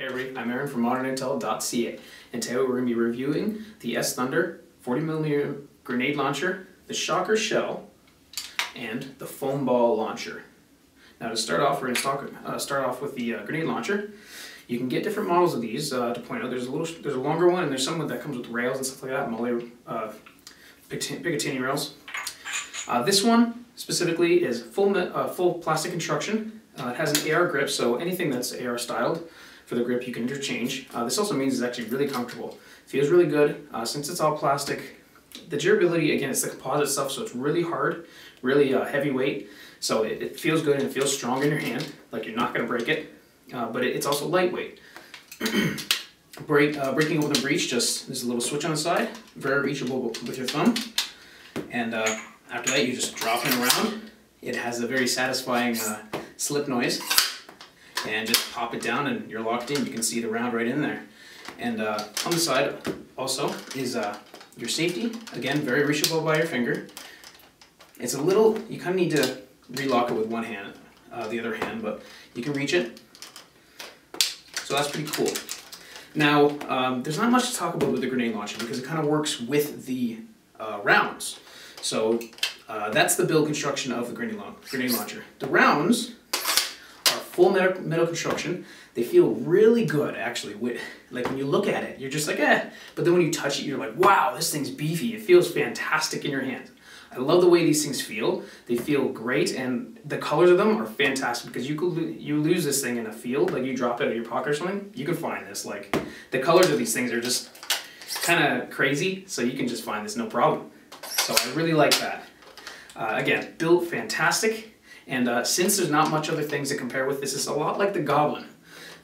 Hey everybody, I'm Aaron from ModernIntel.ca, and today we're going to be reviewing the S Thunder 40mm grenade launcher, the Shocker Shell, and the foam ball launcher. Now to start off, we're going to start off with the grenade launcher. You can get different models of these. To point out, there's a longer one, and there's some that comes with rails and stuff like that, Picatinny rails. This one specifically is full plastic construction. It has an AR grip, so anything that's AR styled for the grip you can interchange. This also means it's actually really comfortable. Feels really good since it's all plastic. The durability, again, it's the composite stuff, so it's really hard, really heavyweight. So it feels good and it feels strong in your hand, like you're not going to break it. But it's also lightweight. Breaking open the breech, there's a little switch on the side, very reachable with your thumb. And after that, you just drop it around. It has a very satisfying slip noise. And just pop it down and you're locked in. You can see the round right in there. And on the side also is your safety. Again, very reachable by your finger. It's a little, you kind of need to relock it with one hand, the other hand, but you can reach it. So that's pretty cool. Now, there's not much to talk about with the grenade launcher because it kind of works with the rounds. So that's the build construction of the grenade launcher. The rounds full metal construction. They feel really good, actually. Like when you look at it, you're just like, eh. But then when you touch it, you're like, wow, this thing's beefy. It feels fantastic in your hand. I love the way these things feel. They feel great, and the colors of them are fantastic because you lose this thing in a field, like you drop it out of your pocket or something, you can find this. Like the colors of these things are just kind of crazy, so you can just find this no problem. So I really like that. Again, built fantastic. And since there's not much other things to compare with, this is a lot like the Goblin.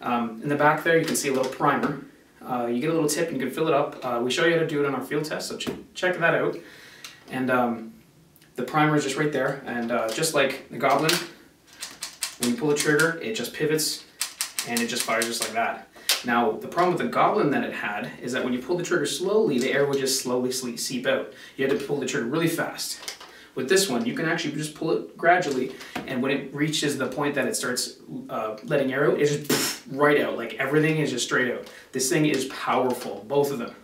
In the back there, you can see a little primer. You get a little tip and you can fill it up. We show you how to do it on our field test, so check that out. And the primer is just right there. And just like the Goblin, when you pull the trigger, it just pivots and it just fires just like that. Now, the problem with the Goblin that it had is that when you pull the trigger slowly, the air would just slowly seep out. You had to pull the trigger really fast. With this one, you can actually just pull it gradually, and when it reaches the point that it starts letting air out, it's just right out. Like everything is just straight out. This thing is powerful, both of them.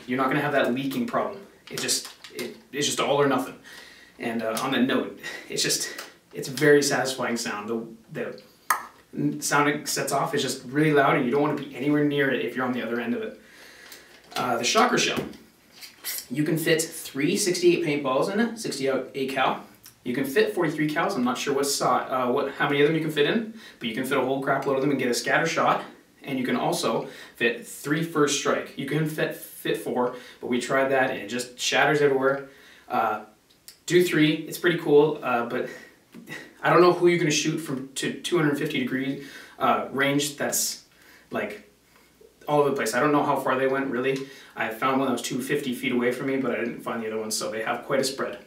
You're not going to have that leaking problem. It's just all or nothing. And on that note, it's a very satisfying sound. The sound it sets off is just really loud, and you don't want to be anywhere near it if you're on the other end of it. The Shocker Shell. You can fit 3 68 paintballs in it, 68 cal. You can fit 43 cals. I'm not sure how many of them you can fit in, but you can fit a whole crap load of them and get a scatter shot. And you can also fit 3 first strike. You can fit 4, but we tried that and it just shatters everywhere. Do 3, it's pretty cool, but I don't know who you're going to shoot from to 250 degree range. That's like all over the place. I don't know how far they went, really. I found one that was 250 feet away from me, but I didn't find the other one, so they have quite a spread.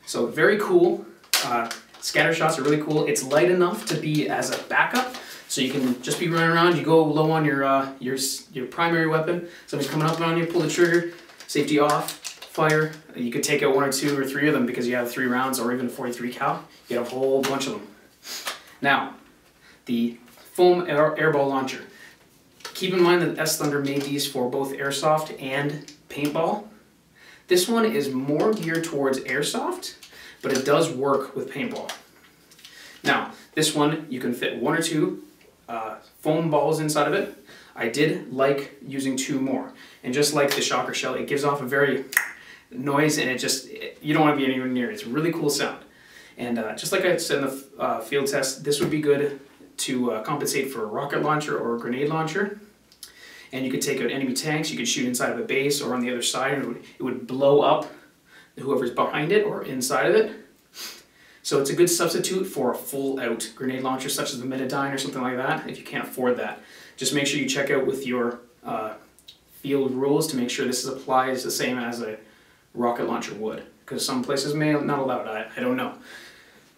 So very cool. Scatter shots are really cool. It's light enough to be as a backup, so you can just be running around. You go low on your primary weapon. Somebody's coming up on you, pull the trigger, safety off, fire. You could take out 1 or 2 or 3 of them because you have 3 rounds or even 43 cal. You get a whole bunch of them. Now, the foam airball launcher. Keep in mind that S Thunder made these for both airsoft and paintball. This one is more geared towards airsoft, but it does work with paintball. Now, this one, you can fit 1 or 2 foam balls inside of it. I did like using 2 more. And just like the Shocker Shell, it gives off a very noise, and you don't want to be anywhere near it. It's a really cool sound. And just like I said in the field test, this would be good to compensate for a rocket launcher or a grenade launcher. And you could take out enemy tanks, you could shoot inside of a base or on the other side, and it would blow up whoever's behind it or inside of it. So it's a good substitute for a full-out grenade launcher such as the Metadyne or something like that, if you can't afford that. Just make sure you check out with your field rules to make sure this applies the same as a rocket launcher would, because some places may not allow it. I don't know.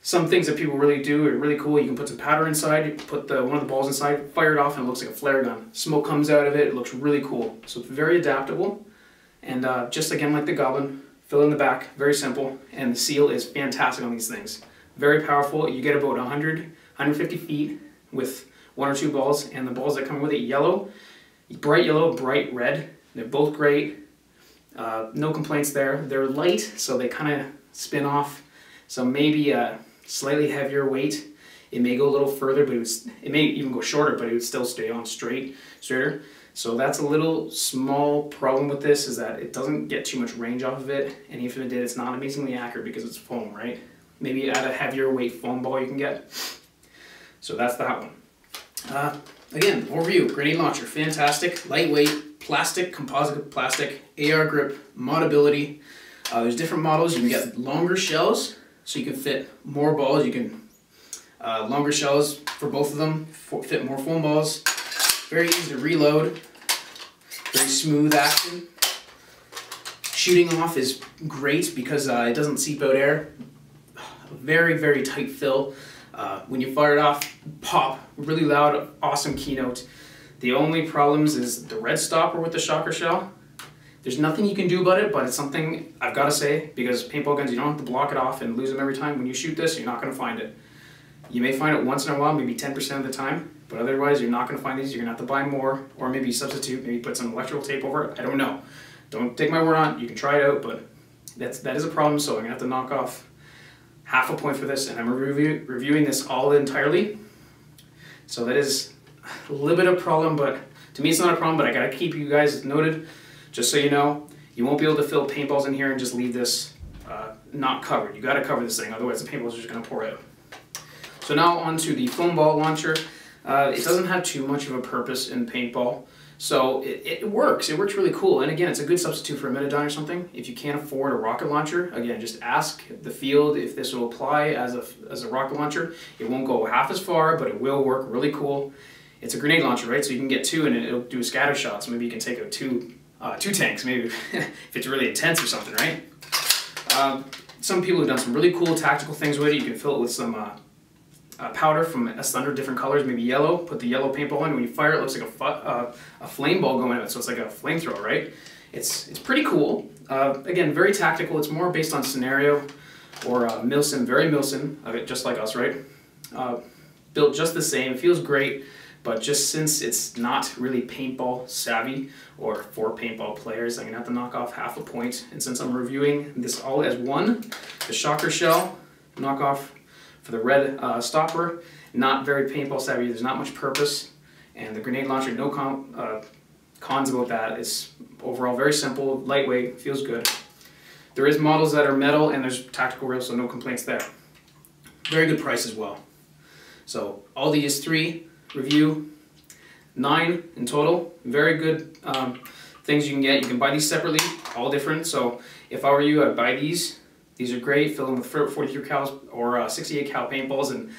Some things that people really do are really cool. You can put some powder inside, you put one of the balls inside, fire it off, and it looks like a flare gun. Smoke comes out of it, it looks really cool. So it's very adaptable, and just again like the Goblin, fill in the back, very simple, and the seal is fantastic on these things. Very powerful. You get about 100, 150 feet with 1 or 2 balls, and the balls that come with it, yellow, bright red. They're both great. No complaints there. They're light, so they kind of spin off. So maybe a slightly heavier weight. It may go a little further, but it may even go shorter, but it would still stay on straighter. So that's a little small problem with this, is that it doesn't get too much range off of it, and even if it did, it's not amazingly accurate because it's foam, right? Maybe add a heavier weight foam ball you can get. So that's that one. Again, overview, grenade launcher, fantastic, lightweight, plastic, composite plastic, AR grip, modability. There's different models. You can get longer shells, so you can fit more balls. You can longer shells for both of them, fit more foam balls. Very easy to reload, very smooth action. Shooting off is great because it doesn't seep out air. Very, very tight fill. When you fire it off, pop, really loud, awesome keynote. The only problems is the red stopper with the shocker shell. There's nothing you can do about it, but it's something I've got to say, because paintball guns, you don't have to block it off and lose them every time. When you shoot this, you're not going to find it. You may find it once in a while, maybe 10% of the time, but otherwise you're not going to find these. You're going to have to buy more, or maybe substitute, maybe put some electrical tape over it. I don't know. Don't take my word on it. You can try it out, but that is a problem, so I'm going to have to knock off half a point for this, and I'm reviewing this all entirely. So that is a little bit of a problem, but to me it's not a problem, but I got to keep you guys noted, just so you know. You won't be able to fill paintballs in here and just leave this not covered. You got to cover this thing, otherwise the paintballs are just going to pour out. So now onto the foam ball launcher. It doesn't have too much of a purpose in paintball, so it works. It works really cool, and again, it's a good substitute for a Megadyne or something. If you can't afford a rocket launcher, again, just ask the field if this will apply as a rocket launcher. It won't go half as far, but it will work really cool. It's a grenade launcher, right? So you can get 2 and it'll do scatter shots. Maybe you can take out two tanks, maybe if it's really intense or something, right? Some people have done some really cool tactical things with it. You can fill it with some powder from S Thunder, different colors, maybe yellow. Put the yellow paintball in. When you fire it, it looks like a flame ball going out, so it's like a flamethrower, right? It's pretty cool. Again, very tactical. It's more based on scenario or Milsim, very Milsim, just like us, right? Built just the same. It feels great, but just since it's not really paintball savvy or for paintball players, I'm gonna have to knock off half a point. And since I'm reviewing this all as one, the shocker shell, knock off for the red stopper, not very paintball savvy. There's not much purpose, and the grenade launcher, no cons about that. It's overall very simple, lightweight, feels good. There is models that are metal, and there's tactical rails, so no complaints there. Very good price as well. So all these 3 review, 9 in total. Very good things you can get. You can buy these separately, all different. So if I were you, I'd buy these. These are great. Fill them with 43 cal or 68 cal paintballs, and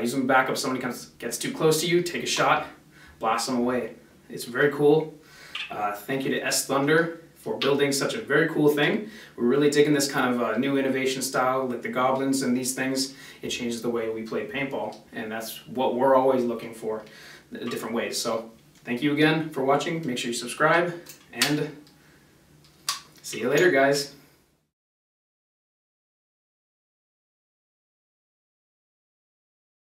use them back up if somebody gets too close to you. Take a shot, blast them away. It's very cool. Thank you to S Thunder for building such a very cool thing. We're really digging this kind of new innovation style, like the goblins and these things. It changes the way we play paintball, and that's what we're always looking for, different ways. So thank you again for watching. Make sure you subscribe, and see you later, guys.